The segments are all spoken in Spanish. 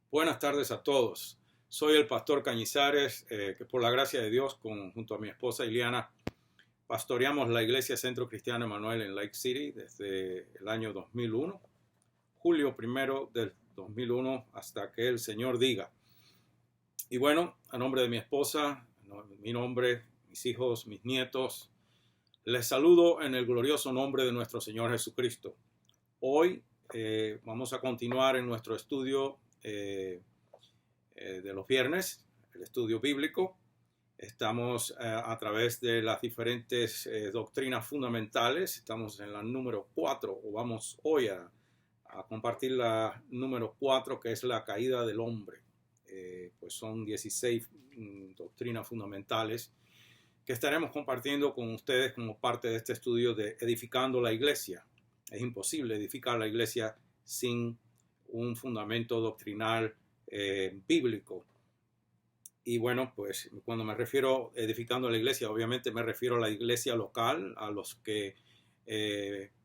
Buenas tardes a todos. Soy el pastor Cañizares, que por la gracia de Dios, junto a mi esposa Iliana, pastoreamos la Iglesia Centro Cristiano Emanuel en Lake City desde el año 2001, julio 1 del 2001, hasta que el Señor diga. Y bueno, a nombre de mi esposa, mi nombre, mis hijos, mis nietos, les saludo en el glorioso nombre de nuestro Señor Jesucristo. Hoy vamos a continuar en nuestro estudio de los viernes, el estudio bíblico. Estamos a través de las diferentes doctrinas fundamentales. Estamos en la número 4, o vamos hoy a compartir la número 4, que es la caída del hombre. Pues son 16 doctrinas fundamentales que estaremos compartiendo con ustedes como parte de este estudio de edificando la iglesia. Es imposible edificar la iglesia sin un fundamento doctrinal bíblico. Y bueno, pues cuando me refiero a edificando la iglesia, obviamente me refiero a la iglesia local, a los que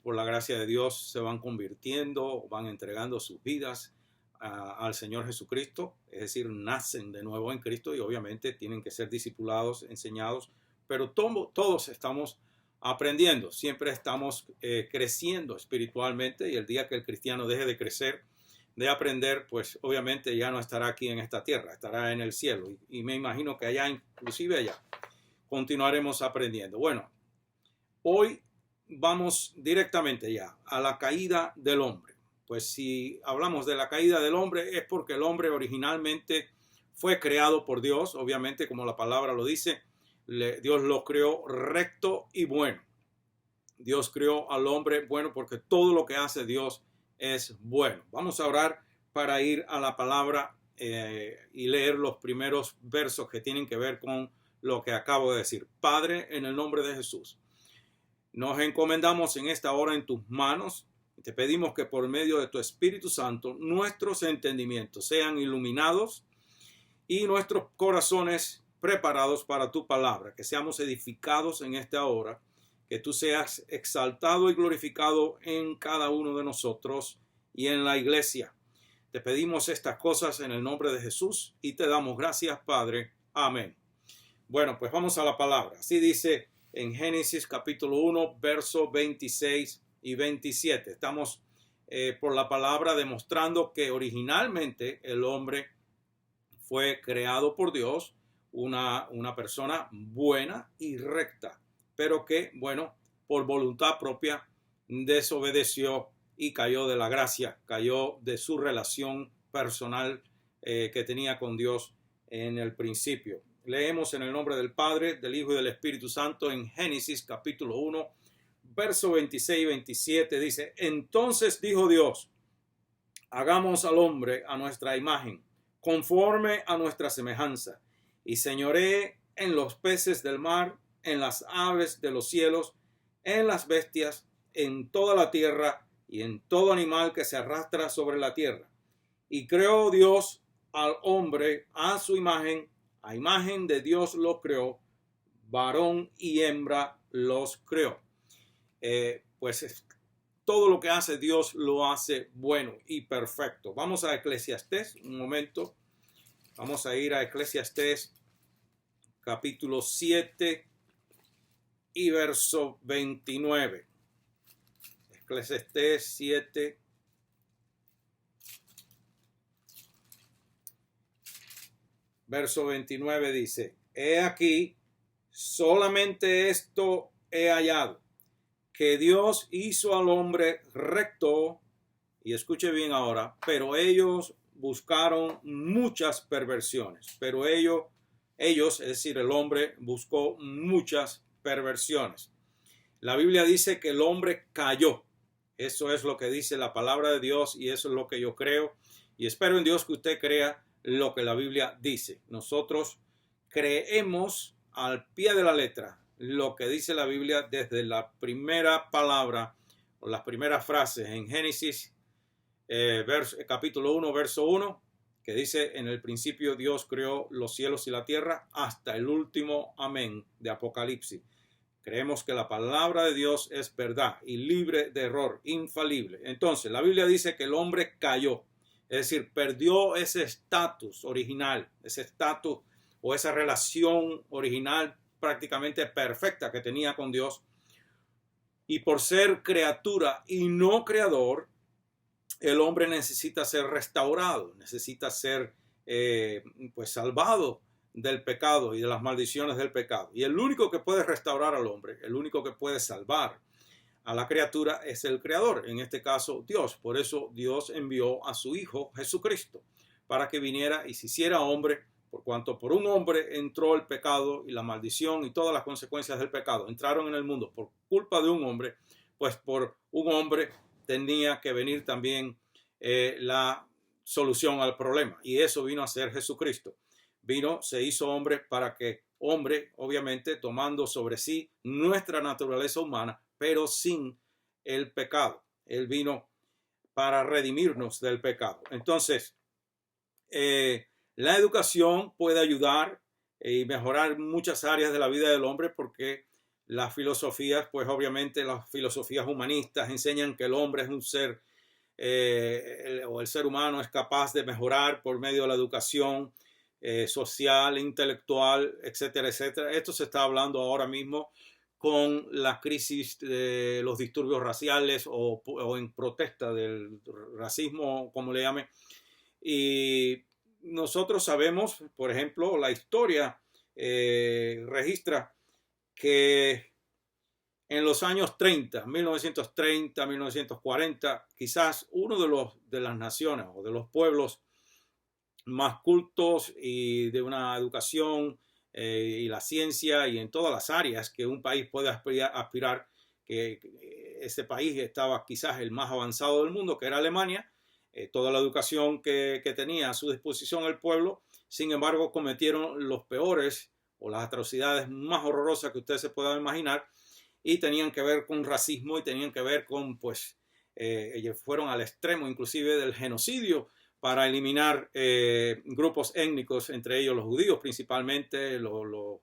por la gracia de Dios se van convirtiendo, van entregando sus vidas al Señor Jesucristo, es decir, nacen de nuevo en Cristo y obviamente tienen que ser discipulados, enseñados, pero todos estamos aprendiendo, siempre estamos creciendo espiritualmente, y el día que el cristiano deje de crecer, de aprender, pues obviamente ya no estará aquí en esta tierra, estará en el cielo, y me imagino que allá, inclusive allá, continuaremos aprendiendo. Bueno, hoy vamos directamente ya a la caída del hombre. Pues si hablamos de la caída del hombre es porque el hombre originalmente fue creado por Dios, obviamente como la palabra lo dice, Dios lo creó recto y bueno. Dios creó al hombre bueno porque todo lo que hace Dios es bueno. Vamos a orar para ir a la palabra y leer los primeros versos que tienen que ver con lo que acabo de decir. Padre, en el nombre de Jesús, nos encomendamos en esta hora en tus manos. Te pedimos que por medio de tu Espíritu Santo nuestros entendimientos sean iluminados y nuestros corazones preparados para tu palabra, que seamos edificados en esta hora, que tú seas exaltado y glorificado en cada uno de nosotros y en la iglesia. Te pedimos estas cosas en el nombre de Jesús y te damos gracias, Padre. Amén. Bueno, pues vamos a la palabra. Así dice en Génesis capítulo 1, versos 26 y 27. Estamos por la palabra demostrando que originalmente el hombre fue creado por Dios, una persona buena y recta, pero que, bueno, por voluntad propia desobedeció y cayó de la gracia, cayó de su relación personal que tenía con Dios en el principio. Leemos en el nombre del Padre, del Hijo y del Espíritu Santo en Génesis capítulo 1, verso 26 y 27, dice: Entonces dijo Dios, hagamos al hombre a nuestra imagen, conforme a nuestra semejanza, y señoree en los peces del mar, en las aves de los cielos, en las bestias, en toda la tierra y en todo animal que se arrastra sobre la tierra. Y creó Dios al hombre a su imagen, a imagen de Dios lo creó, varón y hembra los creó. Pues todo lo que hace Dios lo hace bueno y perfecto. Vamos a Eclesiastés un momento. Vamos a ir a Eclesiastés capítulo 7 y verso 29. Eclesiastés 7. Verso 29 dice: He aquí, solamente esto he hallado, que Dios hizo al hombre recto, y escuche bien ahora, pero ellos buscaron muchas perversiones. Pero ellos, es decir, el hombre buscó muchas perversiones. La Biblia dice que el hombre cayó. Eso es lo que dice la palabra de Dios y eso es lo que yo creo. Y espero en Dios que usted crea lo que la Biblia dice. Nosotros creemos al pie de la letra lo que dice la Biblia desde la primera palabra o las primeras frases en Génesis capítulo 1, verso 1, que dice: en el principio Dios creó los cielos y la tierra, hasta el último amén de Apocalipsis. Creemos que la palabra de Dios es verdad y libre de error, infalible. Entonces, la Biblia dice que el hombre cayó. Es decir, perdió ese estatus original, ese estatus o esa relación original prácticamente perfecta que tenía con Dios. Y por ser criatura y no creador, el hombre necesita ser restaurado, necesita ser pues salvado del pecado y de las maldiciones del pecado. Y el único que puede restaurar al hombre, el único que puede salvar a la criatura es el creador, en este caso Dios. Por eso Dios envió a su Hijo Jesucristo para que viniera y se hiciera hombre, por cuanto por un hombre entró el pecado y la maldición y todas las consecuencias del pecado entraron en el mundo por culpa de un hombre, pues por un hombre tenía que venir también la solución al problema, y eso vino a ser Jesucristo. Vino, se hizo hombre para que hombre, obviamente tomando sobre sí nuestra naturaleza humana, pero sin el pecado. Él vino para redimirnos del pecado. Entonces, la educación puede ayudar y mejorar muchas áreas de la vida del hombre, porque las filosofías, pues obviamente las filosofías humanistas enseñan que el hombre es un ser, o el ser humano es capaz de mejorar por medio de la educación social, intelectual, etcétera, etcétera. Esto se está hablando ahora mismo con la crisis de los disturbios raciales o en protesta del racismo, como le llame. Y nosotros sabemos, por ejemplo, la historia registra que en los años 30, 1930, 1940, quizás uno de las naciones o de los pueblos más cultos y de una educación y la ciencia y en todas las áreas que un país puede aspirar, que ese país estaba quizás el más avanzado del mundo, que era Alemania. Toda la educación que tenía a su disposición el pueblo, sin embargo cometieron los peores o las atrocidades más horrorosas que ustedes se puedan imaginar, y tenían que ver con racismo y tenían que ver con, pues, ellos fueron al extremo inclusive del genocidio para eliminar grupos étnicos, entre ellos los judíos principalmente, los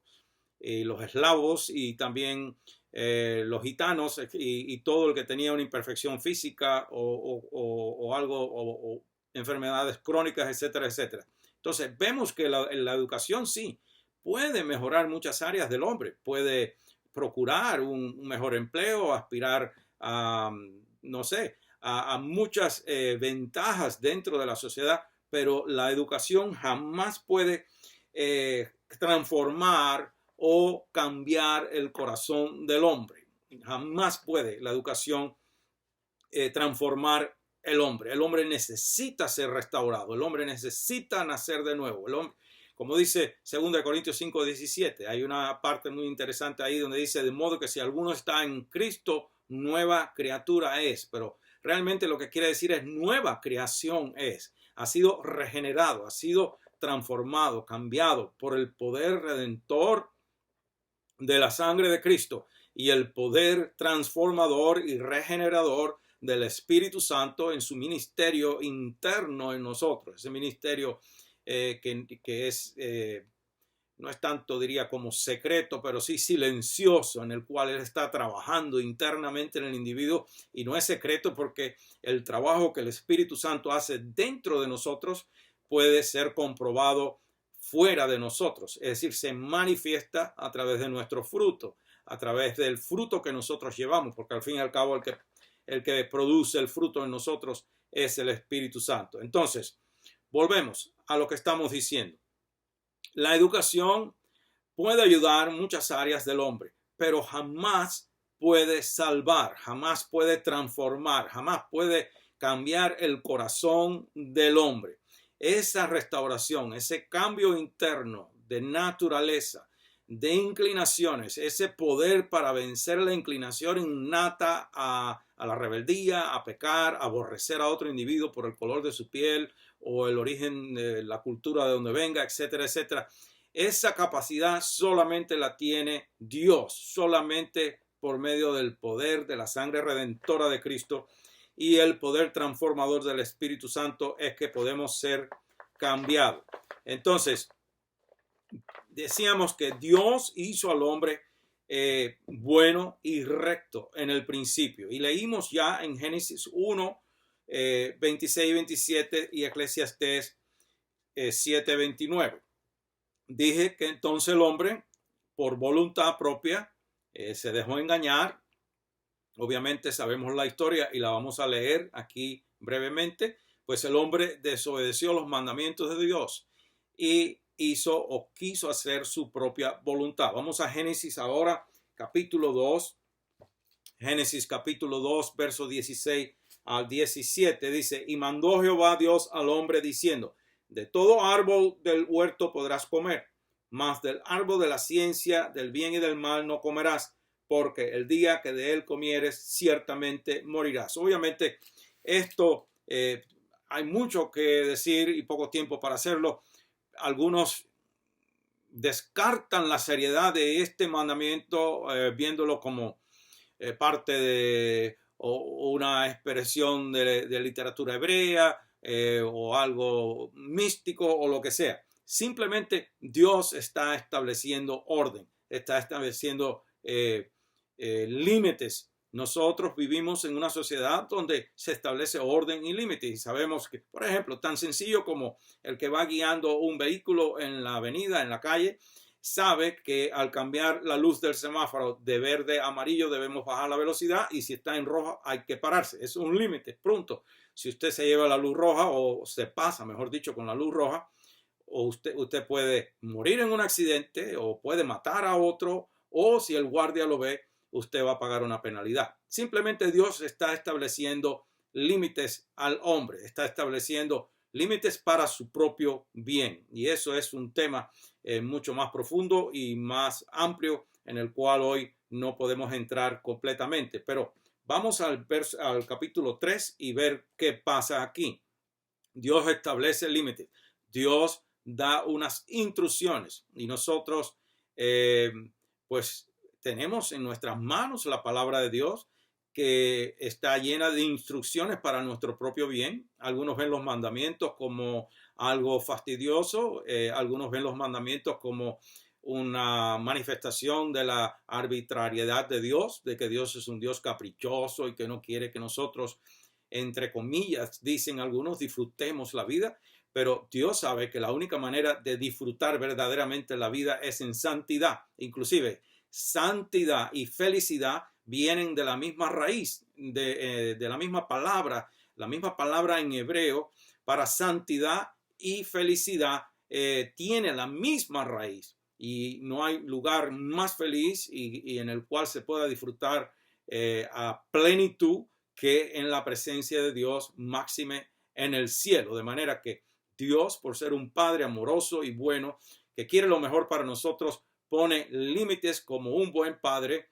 eslavos y también los gitanos y todo el que tenía una imperfección física o algo, o enfermedades crónicas, etcétera, etcétera. Entonces vemos que la educación sí puede mejorar muchas áreas del hombre, puede procurar un mejor empleo, aspirar a, no sé, a muchas ventajas dentro de la sociedad, pero la educación jamás puede transformar o cambiar el corazón del hombre. Jamás puede la educación transformar el hombre. El hombre necesita ser restaurado, el hombre necesita nacer de nuevo. El hombre, como dice 2 Corintios 5:17, hay una parte muy interesante ahí donde dice: de modo que si alguno está en Cristo, nueva criatura es. Pero realmente lo que quiere decir es nueva creación es. Ha sido regenerado, ha sido transformado, cambiado por el poder redentor de la sangre de Cristo y el poder transformador y regenerador del Espíritu Santo en su ministerio interno en nosotros. Ese ministerio que es, no es tanto, diría, como secreto, pero sí silencioso, en el cual Él está trabajando internamente en el individuo. Y no es secreto porque el trabajo que el Espíritu Santo hace dentro de nosotros puede ser comprobado fuera de nosotros, es decir, se manifiesta a través de nuestro fruto, a través del fruto que nosotros llevamos, porque al fin y al cabo el que produce el fruto en nosotros es el Espíritu Santo. Entonces, volvemos a lo que estamos diciendo. La educación puede ayudar en muchas áreas del hombre, pero jamás puede salvar, jamás puede transformar, jamás puede cambiar el corazón del hombre. Esa restauración, ese cambio interno de naturaleza, de inclinaciones, ese poder para vencer la inclinación innata a la rebeldía, a pecar, a aborrecer a otro individuo por el color de su piel o el origen de la cultura de donde venga, etcétera, etcétera. Esa capacidad solamente la tiene Dios, solamente por medio del poder de la sangre redentora de Cristo y el poder transformador del Espíritu Santo es que podemos ser cambiados. Entonces, decíamos que Dios hizo al hombre bueno y recto en el principio. Y leímos ya en Génesis 1, 26 y 27 y Eclesiastés 7, 29. Dije que entonces el hombre, por voluntad propia, se dejó engañar. Obviamente sabemos la historia y la vamos a leer aquí brevemente. Pues el hombre desobedeció los mandamientos de Dios y hizo o quiso hacer su propia voluntad. Vamos a Génesis ahora, capítulo 2. Génesis capítulo 2, verso 16 al 17. Dice, y mandó Jehová Dios al hombre diciendo, de todo árbol del huerto podrás comer, mas del árbol de la ciencia del bien y del mal no comerás, porque el día que de él comieres ciertamente morirás. Obviamente esto hay mucho que decir y poco tiempo para hacerlo. Algunos descartan la seriedad de este mandamiento viéndolo como parte de o una expresión de literatura hebrea o algo místico o lo que sea. Simplemente Dios está estableciendo orden, está estableciendo límites. Nosotros vivimos en una sociedad donde se establece orden y límites y sabemos que, por ejemplo, tan sencillo como el que va guiando un vehículo en la avenida, en la calle, sabe que al cambiar la luz del semáforo de verde a amarillo debemos bajar la velocidad y si está en rojo hay que pararse. Es un límite, punto. Si usted se lleva la luz roja o se pasa, mejor dicho, con la luz roja, o usted puede morir en un accidente o puede matar a otro o si el guardia lo ve, usted va a pagar una penalidad. Simplemente Dios está estableciendo límites al hombre, está estableciendo límites para su propio bien. Y eso es un tema mucho más profundo y más amplio en el cual hoy no podemos entrar completamente. Pero vamos al capítulo 3 y ver qué pasa aquí. Dios establece límites. Dios da unas instrucciones y nosotros pues tenemos en nuestras manos la palabra de Dios que está llena de instrucciones para nuestro propio bien. Algunos ven los mandamientos como algo fastidioso, algunos ven los mandamientos como una manifestación de la arbitrariedad de Dios, de que Dios es un Dios caprichoso y que no quiere que nosotros, entre comillas, dicen algunos, disfrutemos la vida. Pero Dios sabe que la única manera de disfrutar verdaderamente la vida es en santidad. Inclusive, santidad y felicidad vienen de la misma raíz, de la misma palabra en hebreo para santidad y felicidad tiene la misma raíz y no hay lugar más feliz y en el cual se pueda disfrutar a plenitud que en la presencia de Dios, máxime en el cielo. De manera que Dios, por ser un Padre amoroso y bueno, que quiere lo mejor para nosotros, pone límites como un buen padre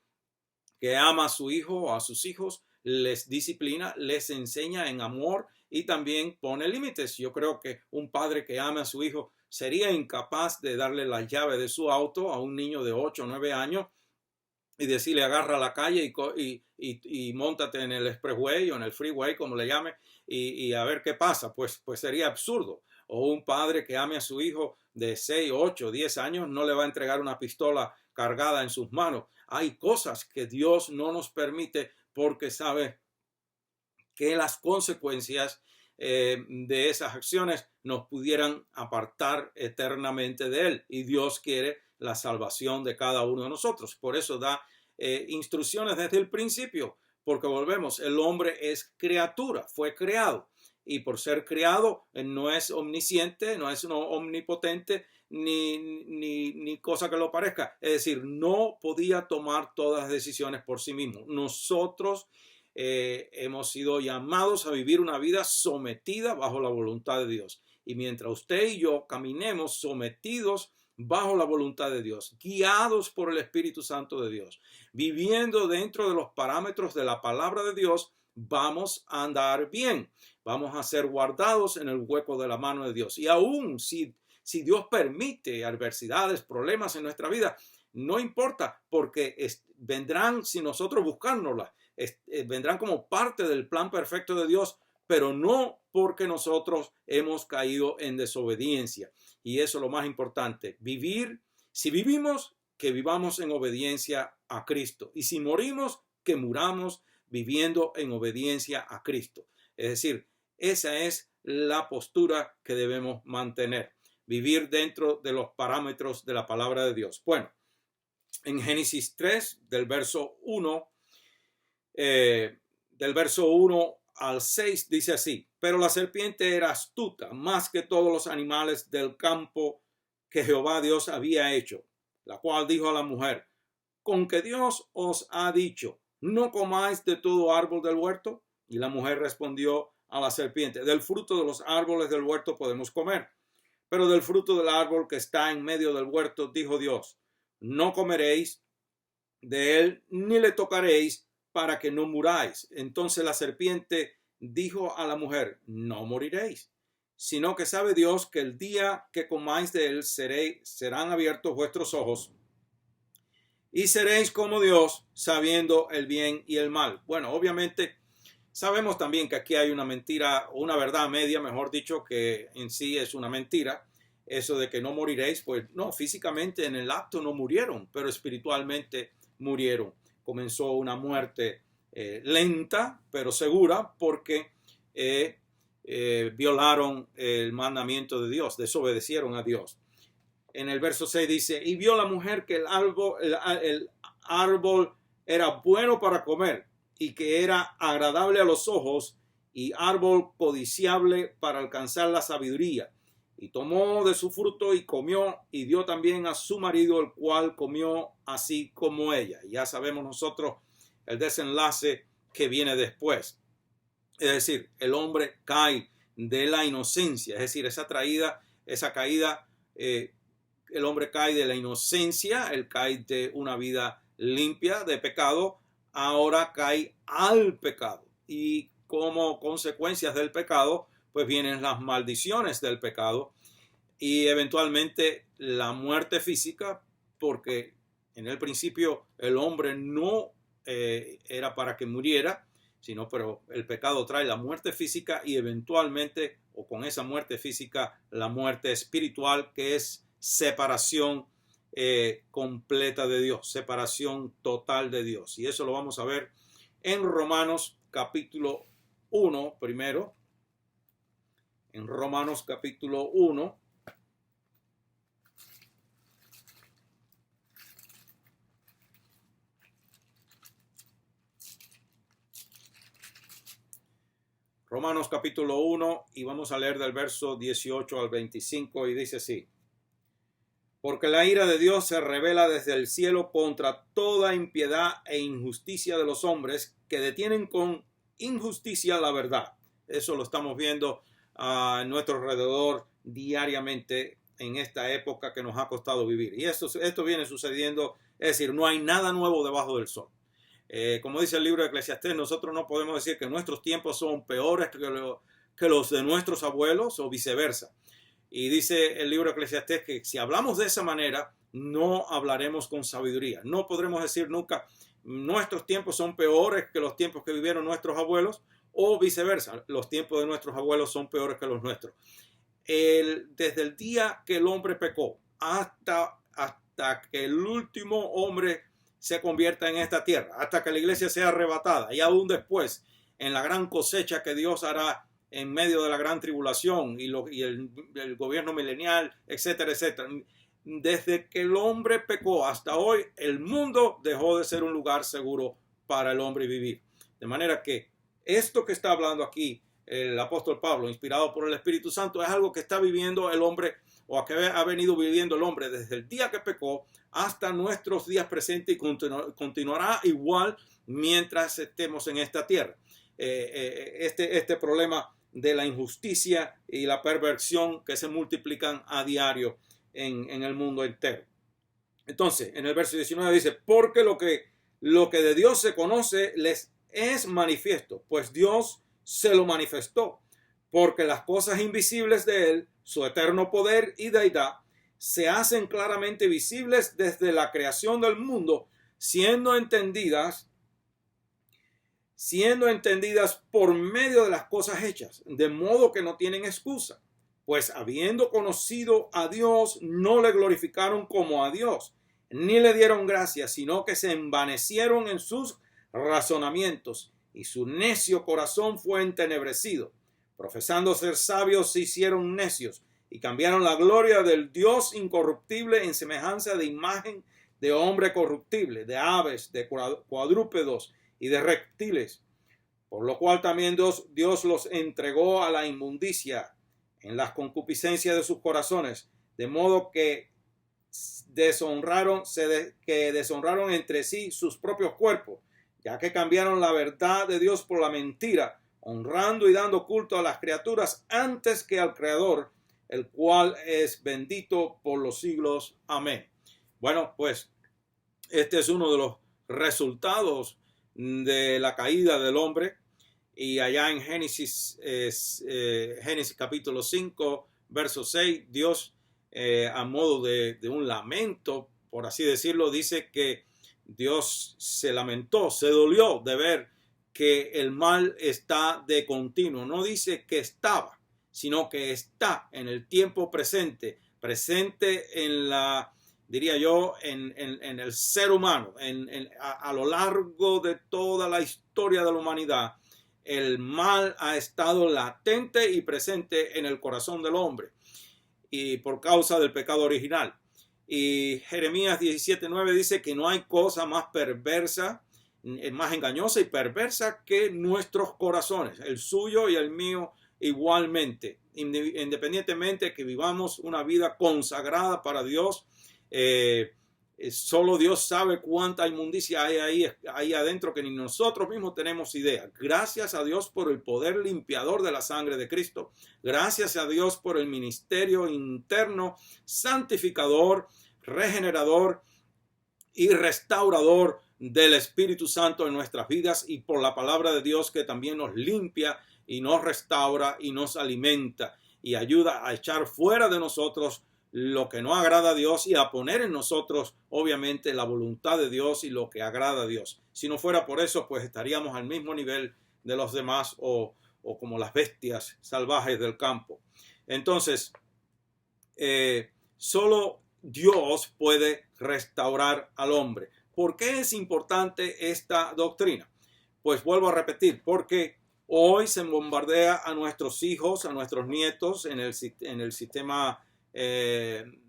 que ama a su hijo o a sus hijos, les disciplina, les enseña en amor y también pone límites. Yo creo que un padre que ama a su hijo sería incapaz de darle la llave de su auto a un niño de 8 o 9 años y decirle agarra la calle y móntate en el expressway o en el freeway, como le llame, y a ver qué pasa. Pues sería absurdo. O un padre que ame a su hijo de 6, 8, 10 años no le va a entregar una pistola cargada en sus manos. Hay cosas que Dios no nos permite porque sabe que las consecuencias de esas acciones nos pudieran apartar eternamente de Él. Y Dios quiere la salvación de cada uno de nosotros. Por eso da instrucciones desde el principio, porque volvemos, el hombre es criatura, fue creado. Y por ser creado, no es omnisciente, no es omnipotente, ni cosa que lo parezca. Es decir, no podía tomar todas las decisiones por sí mismo. Nosotros hemos sido llamados a vivir una vida sometida bajo la voluntad de Dios. Y mientras usted y yo caminemos sometidos bajo la voluntad de Dios, guiados por el Espíritu Santo de Dios, viviendo dentro de los parámetros de la palabra de Dios, vamos a andar bien. Vamos a ser guardados en el hueco de la mano de Dios. Y aún si Dios permite adversidades, problemas en nuestra vida, no importa, porque vendrán si nosotros buscárnoslas. Vendrán como parte del plan perfecto de Dios, pero no porque nosotros hemos caído en desobediencia. Y eso es lo más importante. Si vivimos, que vivamos en obediencia a Cristo. Y si morimos, que muramos viviendo en obediencia a Cristo. Es decir, esa es la postura que debemos mantener, vivir dentro de los parámetros de la palabra de Dios. Bueno, en Génesis 3, del verso 1 al 6, dice así: pero la serpiente era astuta más que todos los animales del campo que Jehová Dios había hecho, la cual dijo a la mujer: ¿con que Dios os ha dicho, no comáis de todo árbol del huerto? Y la mujer respondió a la serpiente: del fruto de los árboles del huerto podemos comer, pero del fruto del árbol que está en medio del huerto, dijo Dios, no comeréis de él, ni le tocaréis, para que no muráis. Entonces la serpiente dijo a la mujer: no moriréis, sino que sabe Dios que el día que comáis de él serán abiertos vuestros ojos, y seréis como Dios, sabiendo el bien y el mal. Bueno, obviamente sabemos también que aquí hay una mentira, una verdad media, mejor dicho, que en sí es una mentira. Eso de que no moriréis, pues no, físicamente en el acto no murieron, pero espiritualmente murieron. Comenzó una muerte lenta, pero segura, porque violaron el mandamiento de Dios, desobedecieron a Dios. En el verso 6 dice: y vio la mujer que el árbol era bueno para comer, y que era agradable a los ojos, y árbol codiciable para alcanzar la sabiduría. Y tomó de su fruto y comió, y dio también a su marido, el cual comió así como ella. Ya sabemos nosotros el desenlace que viene después. Es decir, el hombre cae de la inocencia, es decir, esa caída, el hombre cae de la inocencia, él cae de una vida limpia de pecado, ahora cae al pecado. Y como consecuencias del pecado, pues vienen las maldiciones del pecado y eventualmente la muerte física, porque en el principio el hombre no era para que muriera, pero el pecado trae la muerte física y eventualmente, o con esa muerte física, la muerte espiritual, que es separación completa de Dios, separación total de Dios. Y eso lo vamos a ver en Romanos capítulo 1 primero. En Romanos capítulo 1. Romanos capítulo 1, y vamos a leer del verso 18 al 25, y dice así: porque la ira de Dios se revela desde el cielo contra toda impiedad e injusticia de los hombres que detienen con injusticia la verdad. Eso lo estamos viendo a nuestro alrededor diariamente en esta época que nos ha costado vivir. Y esto viene sucediendo, es decir, no hay nada nuevo debajo del sol. Como dice el libro de Eclesiastés, nosotros no podemos decir que nuestros tiempos son peores que los de nuestros abuelos o viceversa. Y dice el libro de Eclesiastés que si hablamos de esa manera, no hablaremos con sabiduría. No podremos decir nunca nuestros tiempos son peores que los tiempos que vivieron nuestros abuelos, o viceversa, los tiempos de nuestros abuelos son peores que los nuestros. Desde el día que el hombre pecó hasta que el último hombre se convierta en esta tierra, hasta que la iglesia sea arrebatada, y aún después en la gran cosecha que Dios hará en medio de la gran tribulación y el gobierno milenial, etcétera, etcétera. Desde que el hombre pecó hasta hoy, el mundo dejó de ser un lugar seguro para el hombre vivir. De manera que esto que está hablando aquí el apóstol Pablo, inspirado por el Espíritu Santo, es algo que está viviendo el hombre, o que ha venido viviendo el hombre desde el día que pecó hasta nuestros días presentes, y continuará igual mientras estemos en esta tierra. Este problema de la injusticia y la perversión que se multiplican a diario en el mundo entero. Entonces, en el verso 19 dice: porque lo que de Dios se conoce les es manifiesto, pues Dios se lo manifestó, porque las cosas invisibles de él, su eterno poder y deidad, se hacen claramente visibles desde la creación del mundo, siendo entendidas por medio de las cosas hechas, de modo que no tienen excusa, pues habiendo conocido a Dios, no le glorificaron como a Dios, ni le dieron gracias, sino que se envanecieron en sus razonamientos, y su necio corazón fue entenebrecido. Profesando ser sabios, se hicieron necios y cambiaron la gloria del Dios incorruptible en semejanza de imagen de hombre corruptible, de aves, de cuadrúpedos y de reptiles. Por lo cual también Dios los entregó a la inmundicia en las concupiscencias de sus corazones, de modo que deshonraron entre sí sus propios cuerpos, ya que cambiaron la verdad de Dios por la mentira, honrando y dando culto a las criaturas antes que al Creador, el cual es bendito por los siglos. Amén. Bueno, pues este es uno de los resultados de la caída del hombre. Y allá en Génesis capítulo 5, verso 6, Dios, a modo de un lamento, por así decirlo, dice que Dios se lamentó, se dolió de ver que el mal está de continuo. No dice que estaba, sino que está en el tiempo presente en la, diría yo, en el ser humano, a lo largo de toda la historia de la humanidad. El mal ha estado latente y presente en el corazón del hombre y por causa del pecado original. Y Jeremías 17:9 dice que no hay cosa más perversa, más engañosa y perversa que nuestros corazones, el suyo y el mío igualmente, independientemente que vivamos una vida consagrada para Dios. Solo Dios sabe cuánta inmundicia hay ahí adentro que ni nosotros mismos tenemos idea. Gracias a Dios por el poder limpiador de la sangre de Cristo. Gracias a Dios por el ministerio interno, santificador, regenerador y restaurador del Espíritu Santo en nuestras vidas, y por la palabra de Dios que también nos limpia y nos restaura y nos alimenta y ayuda a echar fuera de nosotros lo que no agrada a Dios y a poner en nosotros, obviamente, la voluntad de Dios y lo que agrada a Dios. Si no fuera por eso, pues estaríamos al mismo nivel de los demás o como las bestias salvajes del campo. Entonces, solo Dios puede restaurar al hombre. ¿Por qué es importante esta doctrina? Pues vuelvo a repetir, porque hoy se bombardea a nuestros hijos, a nuestros nietos en el sistema, en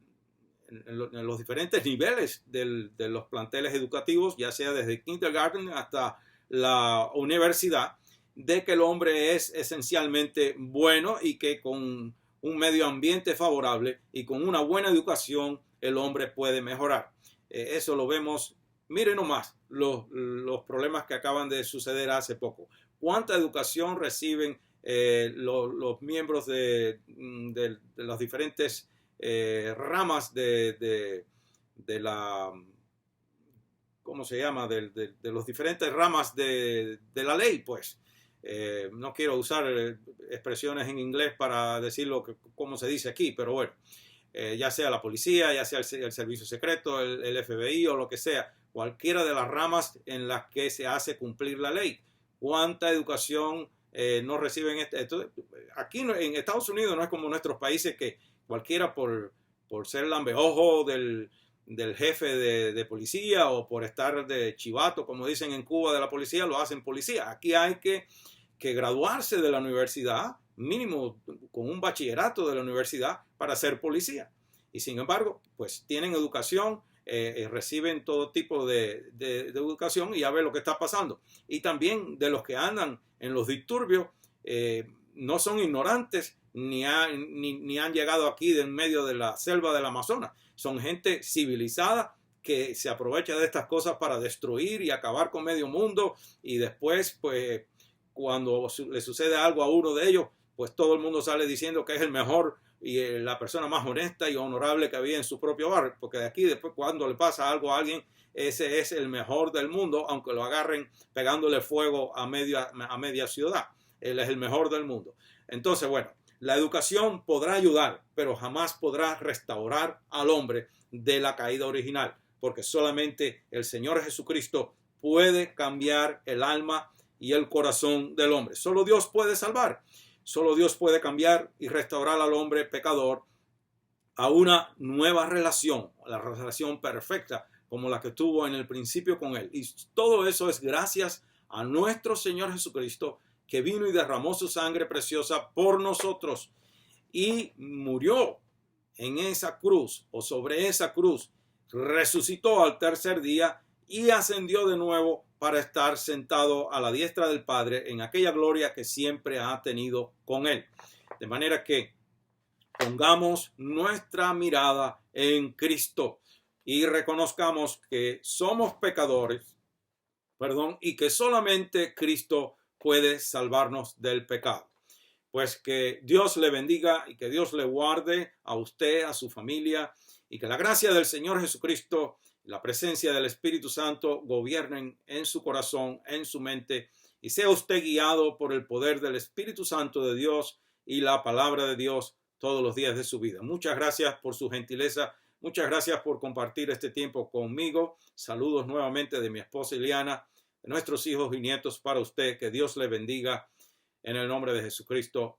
los diferentes niveles de los planteles educativos, ya sea desde kindergarten hasta la universidad, de que el hombre es esencialmente bueno y que con un medio ambiente favorable y con una buena educación el hombre puede mejorar. Eso lo vemos, miren nomás los problemas que acaban de suceder hace poco. ¿Cuánta educación reciben los miembros de las diferentes ramas de la, ¿cómo se llama? De los diferentes ramas de la ley, pues? No quiero usar expresiones en inglés para decirlo como se dice aquí, pero bueno, ya sea la policía, ya sea el servicio secreto, el FBI o lo que sea, cualquiera de las ramas en las que se hace cumplir la ley. ¿Cuánta educación no reciben? Aquí en Estados Unidos no es como nuestros países que cualquiera por ser lambeojo del jefe de policía o por estar de chivato, como dicen en Cuba de la policía, lo hacen policía. Aquí hay que graduarse de la universidad, mínimo con un bachillerato de la universidad para ser policía. Y sin embargo, pues tienen educación, reciben todo tipo de educación y ya ve lo que está pasando. Y también de los que andan en los disturbios, no son ignorantes ni han llegado aquí de en medio de la selva del Amazonas. Son gente civilizada que se aprovecha de estas cosas para destruir y acabar con medio mundo, y después, pues, cuando le sucede algo a uno de ellos, pues todo el mundo sale diciendo que es el mejor y la persona más honesta y honorable que había en su propio barrio, porque de aquí después cuando le pasa algo a alguien, ese es el mejor del mundo, aunque lo agarren pegándole fuego a media ciudad. Él es el mejor del mundo. Entonces, bueno, la educación podrá ayudar, pero jamás podrá restaurar al hombre de la caída original, porque solamente el Señor Jesucristo puede cambiar el alma y el corazón del hombre. Solo Dios puede salvar. Solo Dios puede cambiar y restaurar al hombre pecador a una nueva relación, la relación perfecta como la que tuvo en el principio con Él. Y todo eso es gracias a nuestro Señor Jesucristo, que vino y derramó su sangre preciosa por nosotros y murió en esa cruz o sobre esa cruz, resucitó al tercer día y ascendió de nuevo para estar sentado a la diestra del Padre en aquella gloria que siempre ha tenido con él. De manera que pongamos nuestra mirada en Cristo y reconozcamos que somos pecadores, y que solamente Cristo puede salvarnos del pecado. Pues que Dios le bendiga y que Dios le guarde a usted, a su familia, y que la gracia del Señor Jesucristo, la presencia del Espíritu Santo gobiernen en su corazón, en su mente, y sea usted guiado por el poder del Espíritu Santo de Dios y la palabra de Dios todos los días de su vida. Muchas gracias por su gentileza. Muchas gracias por compartir este tiempo conmigo. Saludos nuevamente de mi esposa Ileana, de nuestros hijos y nietos para usted. Que Dios le bendiga en el nombre de Jesucristo.